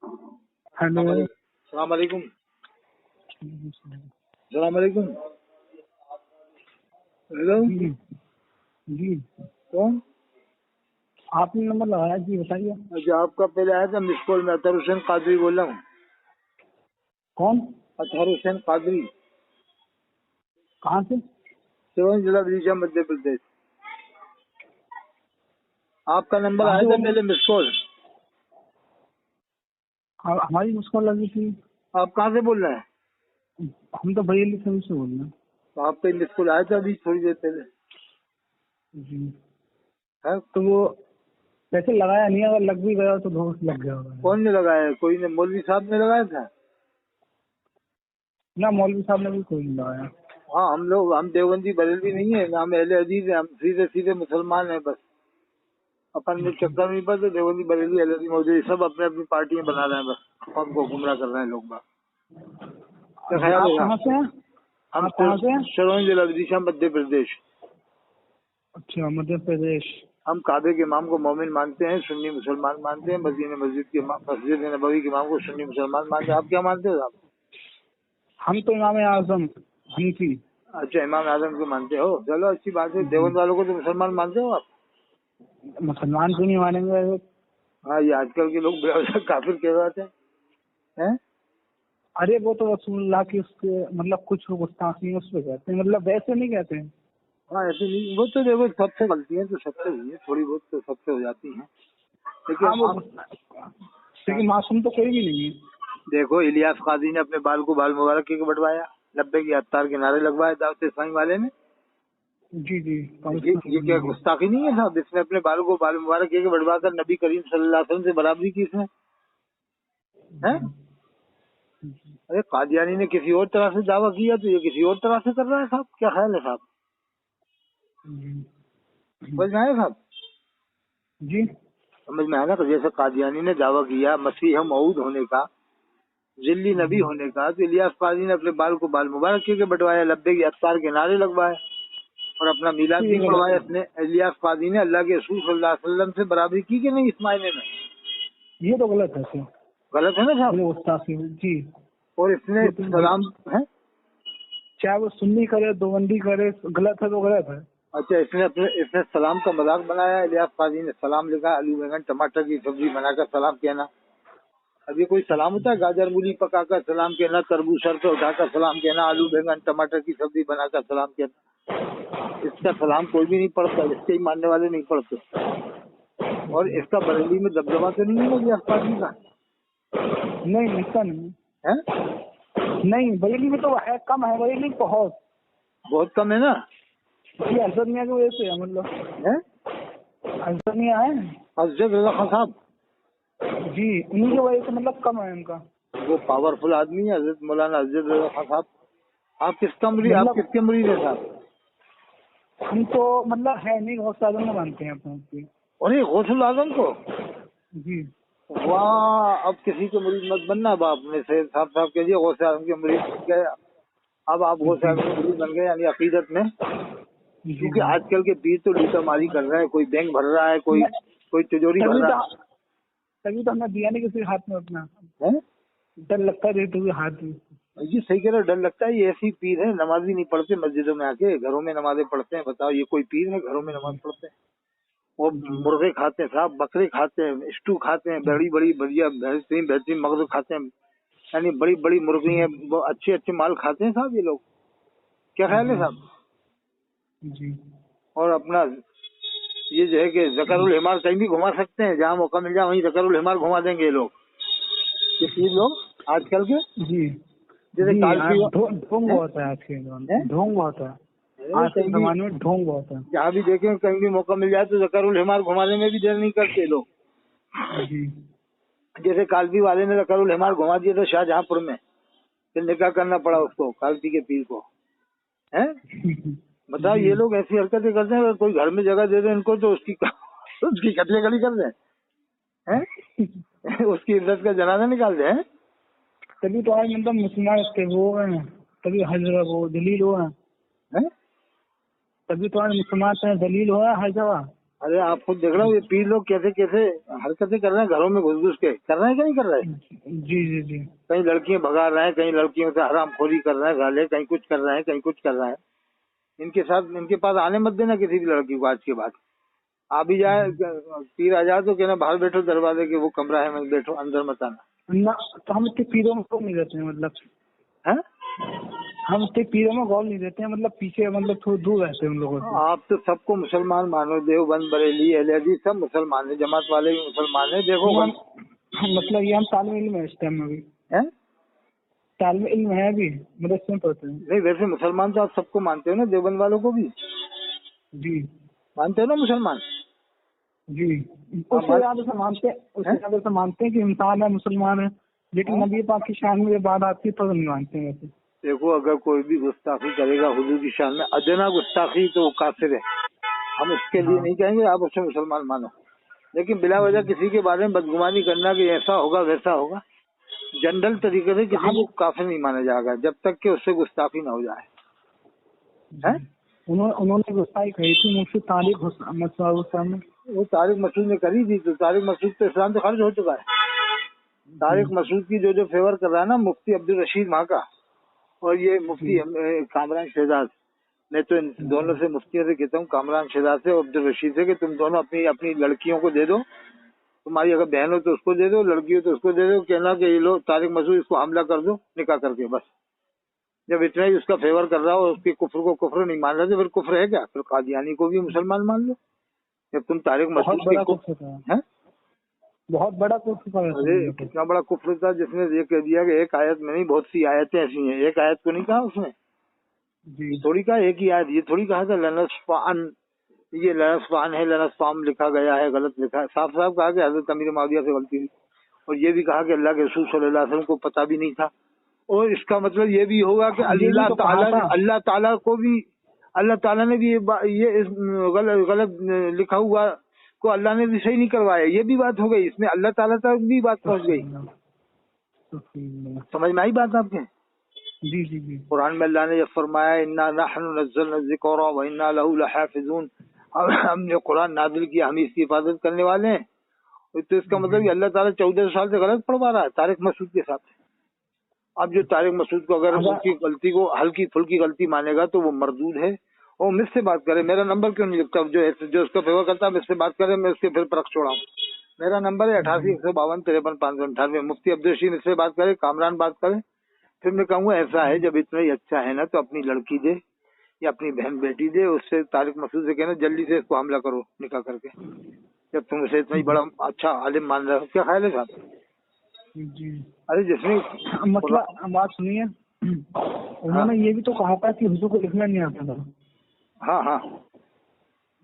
Hello. अस्सलाम वालेकुम। अस्सलाम वालेकुम। हेलो जी जी, कौन? आपने नंबर लगाया जी, बताइए। अच्छा, आपका पहले आया था मिस कॉल में। अतहर हुसैन कादरी बोल रहा हूँ। कौन? अतहर हुसैन कादरी, कहाँ से? सिवान जिला विदिशा, मध्य प्रदेश। आपका नंबर कहाँ आया से था बोल रहे पहले मिस कॉल। हैं? हमारी मुस्कान लगी थी। आप कहाँ से बोल रहे हैं? हम तो बरेली से बोल रहे हैं। तो आपका मिस कॉल आया था अभी थोड़ी देर पहले जी, है। तो वो पैसे लगाया नहीं, अगर लग भी गया तो बहुत लग गया होगा। कौन ने लगाया? कोई ने? मौलवी साहब ने लगाया था। ना, मौलवी साहब ने भी कोई नहीं लगाया। हाँ, हम देवबंदी बरेलवी नहीं है ना, हम अहले हदीस है। हम सीधे सीधे मुसलमान हैं बस। अपन ने चक्कर नहीं पड़ते। देवबंदी बरेली अहले हदीस मौजूद सब अपने अपनी पार्टियां बना रहे हैं, बस कौन को गुमराह कर रहे हैं लोग बात। क्या जी, ख्याल आप है? कहाँ से हैं? हम आप कहाँ से हैं? सिरोही जिला विदिशा, मध्य प्रदेश। अच्छा, मध्य प्रदेश। हम काबे के इमाम को मोमिन मानते हैं, सुन्नी मुसलमान मानते हैं। मस्जिद नबवी के इमाम को सुन्नी मुसलमान मानते हैं। आप क्या मानते हो साहब? हम तो इमाम आजम हनीफी। अच्छा, इमाम आजम को मानते हो। चलो अच्छी बात है। जी, देवबंद वालों को तो मुसलमान मानते हो आप? मुसलमान क्यों नहीं मानेंगे? हाँ, ये आजकल के लोग बेवजह काफिर कहलाते हैं। अरे वो तो रसूलुल्लाह की उसके मतलब कुछ गुस्ताखी उस पे कहते हैं, मतलब वैसे नहीं कहते हैं। हाँ, ऐसे नहीं। वो तो देखो सबसे गलती है तो सबसे हुई है, थोड़ी बहुत तो सबसे हो जाती है। लेकिन हाँ, वो आप लेकिन मासूम तो कोई भी नहीं है। देखो, इलियास काजी ने अपने बाल को बाल मुबारक के बटवाया, लब्बे की अत्तार के नारे लगवाए दावत इस्लामी वाले ने। जी जी, ये क्या गुस्ताखी नहीं है साहब? इसने अपने बाल को बाल मुबारक के बटवा कर नबी करीम सल्लल्लाहु अलैहि वसल्लम से बराबरी की इसने, है। अरे कादियानी ने किसी और तरह से दावा किया तो ये किसी और तरह से कर रहा है साहब। क्या ख्याल है साहब? समझ में आया साहब? जी समझ में आया ना? तो जैसे कादियानी ने दावा किया मसीह मऊद होने का, जिल्ली नबी होने का, तो इलियास काजी ने अपने बाल को बाल मुबारक के बटवाया, लब्बे की अत्तार के नारे लगवाए और अपना मिलाद तो भी ये गलत पढ़वाया। है। अपने इलियास काजी ने अल्लाह के रसूल सल्लल्लाहु अलैहि वसल्लम से बराबरी की कि नहीं इस मायने में? ये तो गलत है सर। गलत है ना साहब? ये गुस्ताखी है जी। और इसने ये तो सलाम है। चाहे वो सुन्नी करे दोबंदी करे, गलत है तो गलत है। अच्छा, इसने सलाम का मजाक बनाया। इलियास काजी ने सलाम लिखा, आलू बैंगन टमाटर की सब्जी बनाकर सलाम कहना। अब ये कोई सलाम होता है? गाजर मूली पकाकर सलाम कहना, तरबूज सर पे उठाकर सलाम कहना, आलू बैंगन टमाटर की सब्जी बनाकर सलाम कहना। इसका सलाम कोई भी नहीं पढ़ता, इसके ही मानने वाले नहीं पढ़ते। और इसका बरेली में दबदबा तो नहीं है इलियास काजी का, नहीं, इसका नहीं है? नहीं, बरेली में तो है, कम है बरेली बहुत। बहुत कम है ना, ये हजरत मियाँ की वजह से है, मतलब है? हजरत मियाँ है हजरत रजा खान साहब, जी, उन्हीं की वजह से मतलब कम है उनका। वो पावरफुल आदमी है हजरत मौलाना हजरत रजा खान साहब। आप मतलब किसके मुरीद है साहब? हम तो मतलब है नहीं, बहुत सालों में मानते हैं अपने। और ये गौसुल आजम को, जी, वाह! अब किसी के मुरीद मत बनना। अब आपने सैयद साहब के लिए गौसे आजम के मुरीद बन गए। अब आप गौसे आजम के मुरीद बन गए यानी अकीदत में। जी क्योंकि जी। आजकल के पीर तो लूटामारी कर रहे हैं, कोई बैंक भर रहा है, कोई तिजोरी भर रहा तभी तो हमें दिया नहीं किसी हाथ में अपना। है। डर लगता है तो भी हाथ में। जी सही कह रहे हो, डर लगता है। ये ऐसी पीर है, नमाज भी नहीं पढ़ते मस्जिदों में आके, घरों में नमाजें पढ़ते हैं। बताओ, ये कोई पीर है घरों में नमाज पढ़ते हैं? वो जी मुर्गे खाते हैं साहब, बकरे खाते हैं, स्टू खाते हैं, बड़ी बड़ी बढ़िया बेहतरीन मगज खाते हैं, यानी बड़ी बड़ी मुर्गी है, वो अच्छे अच्छे माल खाते हैं साहब ये लोग। क्या ख्याल है साहब? जी और अपना ये जो है कि ज़करुल हिमार कहीं भी घुमा सकते हैं, जहाँ मौका मिल जाए वहीं ज़करुल हिमार घुमा देंगे ये लोग, ये पीर लोग आजकल के। जी जैसे जी। कालपी ढोंग बहुत है आज के जमाने में, ढोंग बहुत है आज के जमाने में, ढोंग बहुत है। जहाँ भी देखें कहीं भी मौका मिल जाए तो ज़करुल हिमार घुमाने में भी देर नहीं करते लोग। जी जैसे कालपी वाले ने ज़करुल हिमार घुमा दिया था शाहजहांपुर में, फिर निकाह करना पड़ा उसको, कालपी के पीर को, है। बताओ, जी ये लोग ऐसी हरकतें करते हैं। अगर कोई घर में जगह दे दे इनको तो उसकी कतले गली कर दें, हैं? उसकी इज्जत का जनाजा निकाल दें, हैं? तभी तो आज मतलब मुसलमान के वो हैं, तभी हजरत वो दलील हुआ, हैं? तभी तो आज मुसलमान से दलील हुआ हर जगह। अरे आप खुद देख रहे हो ये पीर लोग कैसे कैसे हरकतें कर रहे हैं, घरों में घुस घुस के कर रहे हैं, क्या नहीं कर रहे हैं? जी जी जी। कहीं लड़कियां भगा रहे हैं, कहीं लड़कियों से हरामखोरी कर रहे हैं साले, कहीं कुछ कर रहे हैं, कहीं कुछ कर रहे हैं। इनके साथ इनके पास आने मत देना किसी भी लड़की को आज के बाद। आ भी जाए पीर आ जाए तो कहना बाहर बैठो दरवाजे के, वो कमरा है मैं बैठो, अंदर मत आना ना तो हम इतने पीरों में गौर नहीं देते हैं, मतलब है। हम इतने पीरों में गौर नहीं देते हैं, मतलब पीछे मतलब थोड़ा दूर रहते हैं उन लोगों से। आप तो सबको मुसलमान मानो, देवबंद बरेली अहले हदीस सब मुसलमान है, जमात वाले भी मुसलमान है। देखो मतलब ये हम तालिब इल्म है इस टाइम में भी, है तालिब इल्म है अभी, मदरसे में पढ़ते हैं। नहीं वैसे मुसलमान तो आप सबको मानते हो ना, देवबंद वालों को भी जी मानते हो ना मुसलमान। जी, उससे ज्यादा से मानते हैं, उससे ज्यादा से मानते हैं कि इंसान है, मुसलमान है, लेकिन नबी पाक की शान में ये बात आती है तो नहीं मानते हैं वैसे। देखो अगर कोई भी गुस्ताखी करेगा हुजूर की शान में, अदना गुस्ताखी, तो वो काफिर है। हम उसके लिए नहीं कहेंगे आप उसे मुसलमान मानो, लेकिन बिला वजह किसी के बारे में बदगुमानी करना कि ऐसा होगा वैसा होगा, जनरल तरीके से किसी को काफिर नहीं माना जाएगा जब तक कि उससे गुस्ताखी ना हो जाए। है उन्होंने गुस्ताखी कही थी मुझसे तारिक हुसैन, वो तारिक मसूद ने करी थी, तो तारिक मसूद तो इस्लाम से खर्च हो चुका है। तारिक मसूद की जो फेवर कर रहा है ना मुफ्ती अब्दुल रशीद वहाँ का, और ये मुफ्ती कामरान शहजाद, मैं तो इन दोनों से मुफ्तियों से कहता हूँ, कामरान शहजाद से और अब्दुल रशीद से, कि तुम दोनों अपनी अपनी लड़कियों को दे दो, तुम्हारी अगर बहन हो तो उसको दे दो, लड़की हो तो उसको दे दो, कहना कि ये लो तारिक मसूद इसको हमला कर दो निकाह करके। बस जब इतना ही उसका फेवर कर रहा हो, उसके कुफ्र को कुफ्र नहीं मान रहे, तो फिर कुफ्र है क्या? फिर कादियानी को भी मुसलमान मान लो। जब तुम तारिक मसूद के है बहुत बड़ा कुफ्र, अरे कितना बड़ा कुफ्र था जिसने ये कह दिया कि एक आयत में नहीं बहुत सी आयतें ऐसी हैं, एक आयत को नहीं कहा उसने, ये थोड़ी कहा एक ही आयत, ये थोड़ी कहा था लनस्फान, ये लनस्फान है, लनस्फाम लिखा गया है, गलत लिखा है, साफ साफ कहा कि हजरत अमीर माविया से गलती हुई। और ये भी कहा कि अल्लाह के रसूल सल्लल्लाहु अलैहि वसल्लम को पता भी नहीं था। और इसका मतलब ये भी होगा कि अल्लाह ताला को भी, अल्लाह ताला ने भी ये गलत लिखा हुआ को अल्लाह ने भी सही नहीं करवाया, ये भी बात हो गई। इसमें अल्लाह ताला तक भी बात पहुंच गई। समझ में आई बात आपके? जी जी जी। कुरान में अल्लाह ने जब फरमाया इन्ना नहनु नज़्ज़लना ज़िक्रा व इन्ना लहू लहाफ़िज़ून, हमने कुरान नाज़िल किया, हम इसकी हिफाजत करने वाले हैं, तो इसका मतलब कि अल्लाह ताला 14 साल से गलत पढ़वा रहा है तारिक मसूद के साथ। अब जो तारिक मसूद को अगर उसकी गलती को हल्की फुल्की गलती मानेगा तो वो मरदूद है, और मुझसे बात करे, मेरा नंबर क्यों नहीं लिखता, जो उसका फेवर करता है मुझसे बात करे, मैं उसके फिर परख छोड़ाऊँ। मेरा नंबर है 88-152-53-95। मुफ्ती अब्दुल रशीद मुझसे बात करे, कामरान बात करे, फिर मैं कहूँगा ऐसा है, जब इतना ही अच्छा है ना तो अपनी लड़की दे या अपनी बहन बेटी दे, उससे तारिक मसूद से कहना जल्दी से इसको हमला करो निकाह करके, जब तुम उसे इतना ही बड़ा अच्छा आलिम मान रहे हो। क्या ख्याल है साहब? जी। अरे जिसने मतलब बात सुनिए, उन्होंने ये भी तो कहा था कि हुजूर को लिखना नहीं आता था। हाँ हाँ,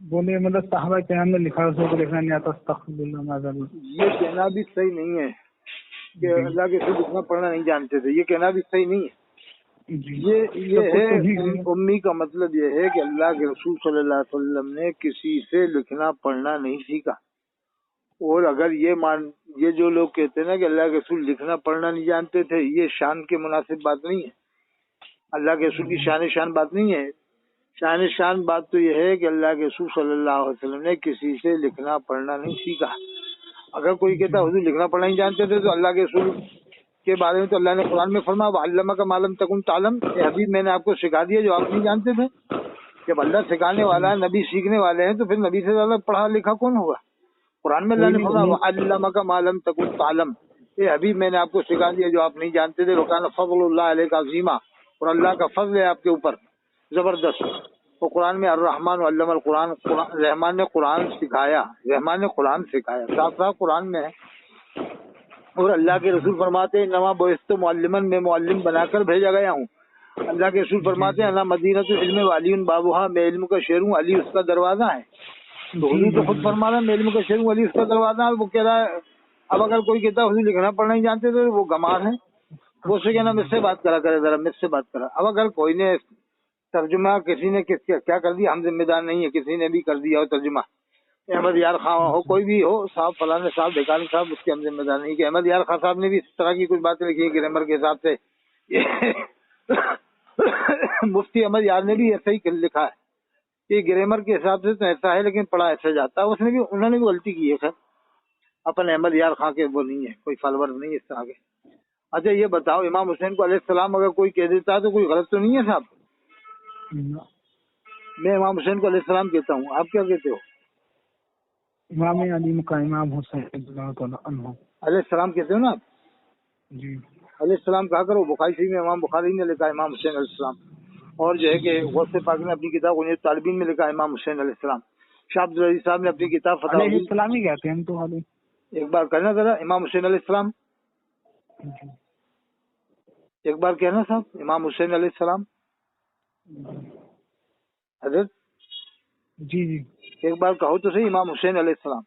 बोले मतलब साहबा किराम ने लिखा, हुजूर को लिखना नहीं आता। अस्तगफिरुल्लाह, ये कहना भी सही नहीं है कि अल्लाह के रसूल लिखना पढ़ना नहीं जानते थे, ये कहना भी सही नहीं है। ये है उम्मी का मतलब ये है कि अल्लाह के रसूल सल्लल्लाहु अलैहि वसल्लम ने किसी से लिखना पढ़ना नहीं सीखा। और अगर ये जो लोग कहते हैं ना कि अल्लाह के रसूल लिखना पढ़ना नहीं जानते थे, ये शान के मुनासिब बात नहीं है। अल्लाह के रसूल की शान बात नहीं है। शान बात तो ये है कि अल्लाह के रसूल सल्लल्लाहु अलैहि वसल्लम ने किसी से लिखना पढ़ना नहीं सीखा। अगर कोई कहता हुजूर लिखना पढ़ना नहीं जानते थे, तो अल्लाह के रसूल के बारे में तो अल्लाह ने कुरान में फरमाया अल्लामा का मालम तकुन तालम, अभी मैंने आपको सिखा दिया जो आप नहीं जानते थे। जब अल्लाह सिखाने वाला है, नबी सीखने वाले हैं, तो फिर नबी से ज्यादा पढ़ा लिखा कौन होगा? कुरान में अल्लाह ने फरमाया अल्लामा का मालम तकुन तालम, ये अभी मैंने आपको सिखा दिया जो आप नहीं जानते थे। वकान फज़लुल्लाह अलैका अज़ीमा, और अल्लाह का फजल है आपके ऊपर जबरदस्त। तो कुरान में अर्रहमान अल्लमल कुरान, रहमान ने कुरान सिखाया, रहमान ने कुरान सिखाया, साफ साफ कुरान में है। और अल्लाह के रसूल फरमाते हैं नमा बोइस्तु मुअल्लिमन, मैं मुअल्लिम बनाकर भेजा गया हूँ। अल्लाह के रसूल फरमाते हैं अना मदीनतुल इल्म वालियुन बाबुहा, मैं इल्म का शहर हूँ, अली उसका दरवाजा है। तो हुजूर तो खुद फरमा रहा है मैं इल्म का शहर हूँ, अली उसका दरवाजा है। वो कह रहा है अब अगर कोई कहता है हुजूर लिखना पढ़ना नहीं जानते तो वो गमार है, वो उससे कहना मुझसे बात करा करे, जरा मुझसे बात करा। अब अगर कोई ने तर्जुमा किसी ने क्या कर दिया, हम जिम्मेदार नहीं है, किसी ने भी कर दिया हो तर्जुमा, अहमद यार खां हो, कोई भी हो साहब, फलाने साहब, बेकानी साहब, उसके हम जिम्मेदार नहीं। कि अहमद यार खां साहब ने भी इस तरह की कुछ बातें लिखी है ग्रामर के हिसाब से, मुफ्ती अहमद यार ने भी ऐसा ही लिखा है کہ گرامر کے حساب سے تو ایسا ہے لیکن پڑھا ایسا جاتا ہے. انہوں نے بھی غلطی کی ہے. خیر اپن احمد یار خان کے وہ نہیں ہے، کوئی فالوور نہیں ہے اس طرح کے. اچھا یہ بتاؤ امام حسین کو علیہ السلام اگر کوئی کہہ دیتا ہے تو کوئی غلط تو نہیں ہے صاحب؟ میں امام حسین کو علیہ السلام کہتا ہوں، آپ کیا کہتے ہو؟ امام علی مقام امام حسین رضی اللہ تعالیٰ عنہ علیہ السلام کہتے ہو نا آپ؟ جی. علیہ السلام کہا کرو. بخاری شریف میں امام بخاری نے لکھا امام حسین علیہ السلام، اور جو ہے کہ غوث پاک نے اپنی کتاب غنیۃ طالبین میں لکھا امام حسین علیہ السلام. شاہ عبد العزیز صاحب نے اپنی کتاب فتح علیہ السلام ہی کہتے ہیں ہم تو علی. ایک بار کہنا ذرا امام حسین علیہ السلام، جی ایک بار کہنا صاحب امام حسین علیہ السلام. حضرت جی جی ایک بار کہو تو صحیح امام حسین علیہ السلام.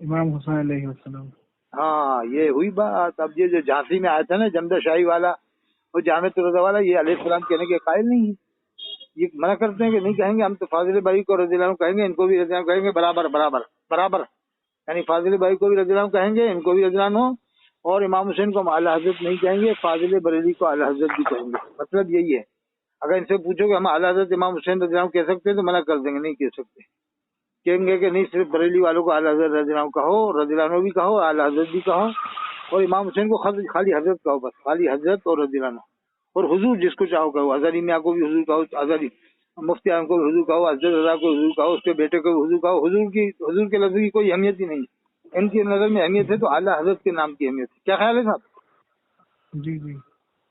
امام حسین علیہ السلام. ہاں یہ ہوئی بات. اب یہ جو جھانسی میں آیا تھا نا جمدہ شاہی والا اور جامع رضا والا، یہ علیہ السلام کہنے کے قائل نہیں ہے. یہ منع کرتے ہیں کہ نہیں کہیں گے ہم تو فاضل بھائی کو رضی اللہ عنہ کہیں گے، ان کو بھی رضی اللہ عنہ کہیں گے، برابر برابر برابر. یعنی فاضل بھائی کو بھی رضی اللہ عنہ کہیں گے، ان کو بھی رضی اللہ عنہ، اور امام حسین کو ہم اعلیٰ حضرت نہیں کہیں گے، فاضل بریلوی کو اعلیٰ حضرت بھی کہیں گے. مطلب یہی ہے. اگر ان سے پوچھو کہ ہم اعلیٰ حضرت امام حسین رضی اللہ عنہ کہہ سکتے ہیں تو منع کر دیں گے، نہیں کہہ سکتے. کہیں گے کہ نہیں صرف بریلی والوں کو اعلیٰ حضرت رضی اللہ عنہ کہو، رضی اللہ عنہ بھی کہو، اعلیٰ حضرت بھی کہو، اور امام حسین کو خالی حضرت کہو، بس خالی حضرت اور رضی اللہ عنہ. اور حضور جس کو چاہو کہو، اظہری میاں کو بھی حضور کہو، اظہری مفتی اعظم کو بھی حضور کہو، حضرت رضا کو حضور کہو، اس کے بیٹے کو بھی حضور کہو. حضور کے لفظ کی کوئی اہمیت ہی نہیں. ان کی نظر میں اہمیت ہے تو اعلیٰ حضرت کے نام کی اہمیت ہے. کیا خیال ہے صاحب؟ جی جی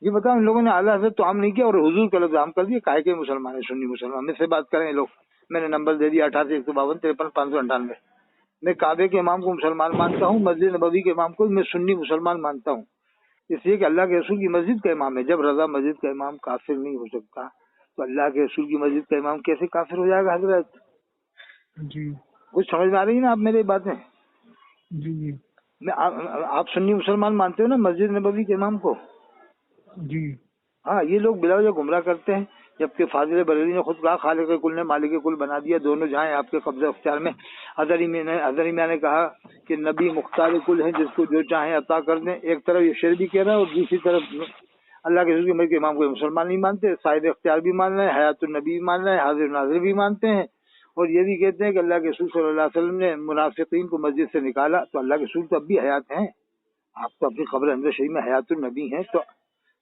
یہ بتاؤ ان لوگوں نے اعلیٰ حضرت تو عام نہیں کیا اور حضور کا لفظ عام کر دیا. کاہے کے مسلمان ہیں سنی مسلمان؟ مجھ سے بات کریں لوگ. میں نے نمبر دے دیا 88-152-53-598. میں کعبے کے امام کو مسلمان مانتا ہوں، مسجد نبوی کے امام کو میں سنی مسلمان مانتا ہوں، اس لیے کہ اللہ کے رسول کی مسجد کا امام ہے. جب رضا مسجد کا امام کافر نہیں ہو سکتا تو اللہ کے رسول کی مسجد کا امام کیسے کافر ہو جائے گا حضرت؟ جی کچھ سمجھ میں آ رہی ہے نا آپ میری باتیں؟ جی جی میں آپ سنی مسلمان مانتے ہو نا مسجد نبوی کے امام کو؟ جی ہاں یہ لوگ بلا وجہ گمراہ کرتے ہیں، جبکہ فاضل بریلوی نے خود کہا خالق کل نے مالک کل بنا دیا، دونوں جہاں آپ کے قبضہ اختیار میں. اظہری میاں نے کہا کہ نبی مختار کل ہے، جس کو جو چاہیں عطا کر دیں. ایک طرف یہ شعر بھی کہہ رہا ہے اور دوسری طرف اللہ کے رسول کے ملک امام کو مسلمان نہیں مانتے، صاحب اختیار بھی مان رہے ہیں، حیات النبی بھی مان رہے ہیں، حاضر ناظر بھی مانتے ہیں، اور یہ بھی کہتے ہیں کہ اللہ کے رسول صلی اللہ علیہ وسلم نے منافقین کو مسجد سے نکالا. تو اللہ کے رسول تو اب بھی حیات ہیں، آپ تو اپنی قبر اندر شریف میں حیات النبی ہیں. تو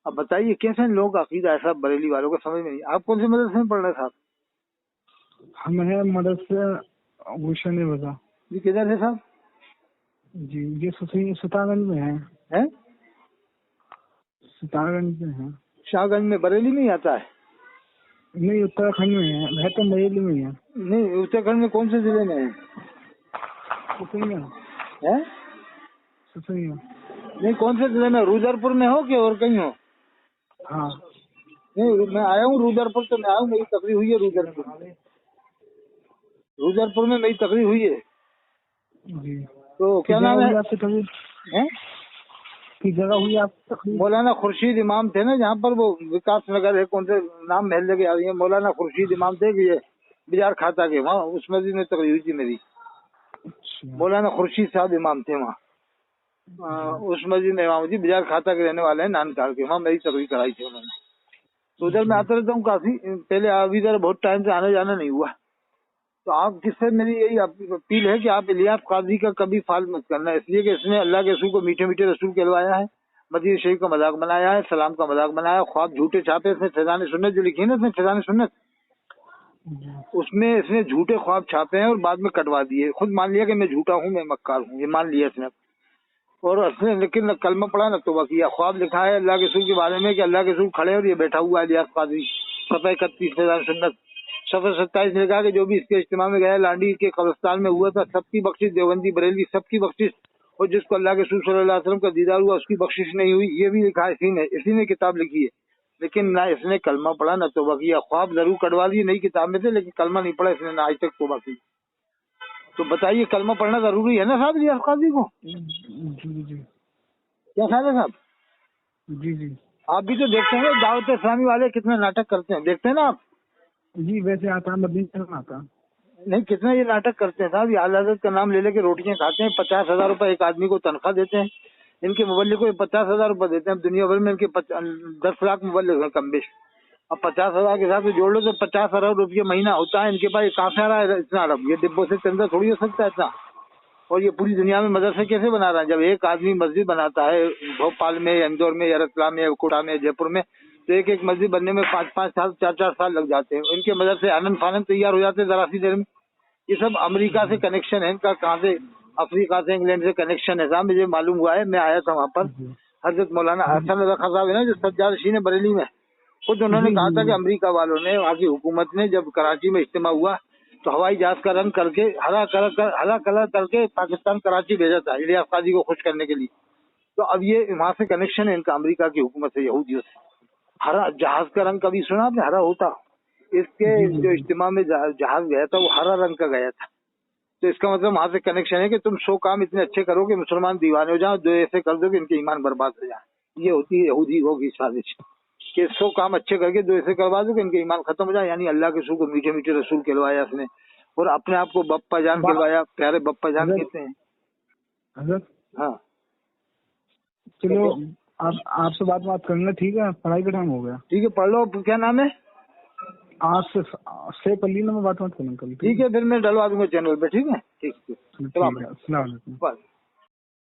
اب بتائیے کیسے ان لوگوں کا عقیدہ ایسا بریلی والوں کو سمجھ میں نہیں. آپ کون سے مدرسے میں پڑھ رہے صاحب؟ ہم ہیں مدرسہ گلشن رضا. جی کدھر ہے صاحب؟ جی یہ ستار گنج میں ہے. ستار گنج میں ہے. شاہ گنج میں بریلی میں ہی آتا ہے؟ نہیں اتراکھنڈ میں ہے تو بریلی میں ہے. نہیں اتراکھنڈ میں کون سے ضلع میں ہے؟ سسنیا. سسنیا. نہیں کون سے ضلع میں؟ رودر پور میں ہو کہ اور کہیں ہو؟ ہاں نہیں میں آیا ہوں رودر پور، تو میں آیا ہوں، میری تقریر ہوئی ہے رودر پور. رودر پور میں میری تقریر ہوئی ہے. جی تو کیا نام ہے آپ کی تقریر؟ کی جگہ ہوئی آپ کی تقریر؟ مولانا خورشید امام تھے نا جہاں پر وہ وکاس نگر ہے، کون سے نام محل لگے آ رہی ہے، مولانا خورشید امام تھے کہ یہ بجار کھاتا کے وہاں، اس مسجد میں تقریر ہوئی تھی میری. مولانا خورشید صاحب امام تھے وہاں، اس مسجد میں امام جی بجار کھاتا کے رہنے والے ہیں نانکار کے، وہاں میری تقریر کرائی تھی انہوں نے. تو ادھر میں آتا رہتا ہوں کافی، پہلے ابھی ادھر بہت ٹائم سے آنے جانا نہیں ہوا. تو آپ کس سے میری یہی اپیل ہے کہ آپ الیاس قاضی کا کبھی فال مت کرنا، اس لیے کہ اس نے اللہ کے رسول کو میٹھے میٹھے رسول کہلوایا ہے، مدینہ شریف کا مذاق بنایا ہے، سلام کا مذاق بنایا ہے، خواب جھوٹے چھاپے. اس نے فیضان سنت جو لکھی ہے نا، اس نے فیضان سنت، اس میں اس نے جھوٹے خواب چھاپے ہیں اور بعد میں کٹوا دیے. خود مان لیا کہ میں جھوٹا ہوں، میں مکار ہوں، یہ مان لیا اس نے. اور اس نے لیکن کلمہ پڑھا نہ توبہ کیا. خواب لکھا ہے اللہ کے رسول کے بارے میں کہ اللہ کے رسول کھڑے اور یہ بیٹھا ہوا ہے الیاس قاضی. صفحہ 31 فیضان سنت صفحہ 27 نے کہا کہ جو بھی اس کے اجتماع میں گیا لانڈی کے قبرستان میں ہوا تھا سب کی بخشش، دیوبندی بریلوی سب کی بخشش، اور جس کو اللہ کے رسول صلی اللہ علیہ وسلم کا دیدار ہوا اس کی بخشش نہیں ہوئی. یہ بھی لکھا اسی نے کتاب لکھی ہے، لیکن نہ اس نے کلمہ پڑھا نہ توبہ کیا. خواب ضرور کٹوا دیے نئی کتاب میں سے، لیکن کلمہ نہیں پڑھا اس نے، نہ آج تک توبہ کی. تو بتائیے کلمہ پڑھنا ضروری ہے نا صاحب الیاس قاضی کو؟ جی جی کیا خیال ہے صاحب؟ جی جی آپ بھی تو دیکھتے ہیں دعوت اسلامی والے کتنے ناٹک کرتے ہیں، دیکھتے ہیں نا آپ؟ جی ویسے آتا مدینہ میں آتا نہیں کتنا یہ ناٹک کرتے ہیں صاحب. یہ اعلیٰ حضرت کا نام لے کے روٹیاں کھاتے ہیں، 50,000 روپے ایک آدمی کو تنخواہ دیتے ہیں. ان کے مبلغ کو 50,000 روپے دیتے ہیں. دنیا بھر میں ان کے 10 لاکھ مبلغ ہیں کم بیش. अब 50,000 के साथ तो जोड़ लो तो 50 अरब रुपये महीना होता है इनके पास। ये कहाँ से आ रहा है इतना अरब? ये डिब्बों से चंदा थोड़ी हो सकता है इतना। और ये पूरी दुनिया में मदरसे कैसे बना रहा है? जब एक आदमी मस्जिद बनाता है भोपाल में या इंदौर में या रतलाम में या कोटा में जयपुर में, तो एक एक मस्जिद बनने में 5-5 साल 4-4 साल लग जाते हैं। इनके मदरसे आनंद फानंद तैयार हो जाते हैं जरा सी देर में। ये सब अमेरिका से कनेक्शन है इनका, कहाँ से, अफ्रीका से, इंग्लैंड से कनेक्शन है साहब। मुझे मालूम हुआ है, मैं आया था वहाँ पर। हजरत मौलाना हसन रखा साहब है ना जो सज्जाद ने बरेली में, खुद उन्होंने कहा था कि अमेरिका वालों ने, वहाँ की हुकूमत ने जब कराची में इज्तिमा हुआ तो हवाई जहाज का रंग करके हरा कलर करके पाकिस्तान कराची भेजा था इलियास काजी को खुश करने के लिए। तो अब ये वहाँ से कनेक्शन है इनका अमेरिका की हुकूमत से, यहूदियों से। हरा जहाज का रंग कभी सुना आपने? हरा होता। इसके जो इज्तिमा में जहाज गया था वो हरा रंग का गया था। तो इसका मतलब वहाँ से कनेक्शन है कि तुम 100 काम इतने अच्छे करो कि मुसलमान दीवाने हो जाओ, जो ऐसे कर दो कि इनके ईमान बर्बाद हो जाए। ये होती है यहूदियों की साजिश कि 100 काम अच्छे करके दो ऐसे करवा दो कि इनके ईमान खत्म हो जाए। यानी अल्लाह के रसूल को मीठे मीठे रसूल कहलवाया इसने, और अपने आप को बप्पा जान कहलवाया, प्यारे बप्पा जान कहते हैं। हाँ चलो आपसे बात करना, ठीक है? पढ़ाई का टाइम हो गया। ठीक है, पढ़ लो। क्या नाम है? आज से पल्ली में बात करना कल। ठीक है, फिर मैं डलवा दूंगा चैनल पे। ठीक है, ठीक है। अस्सलाम वालेकुम।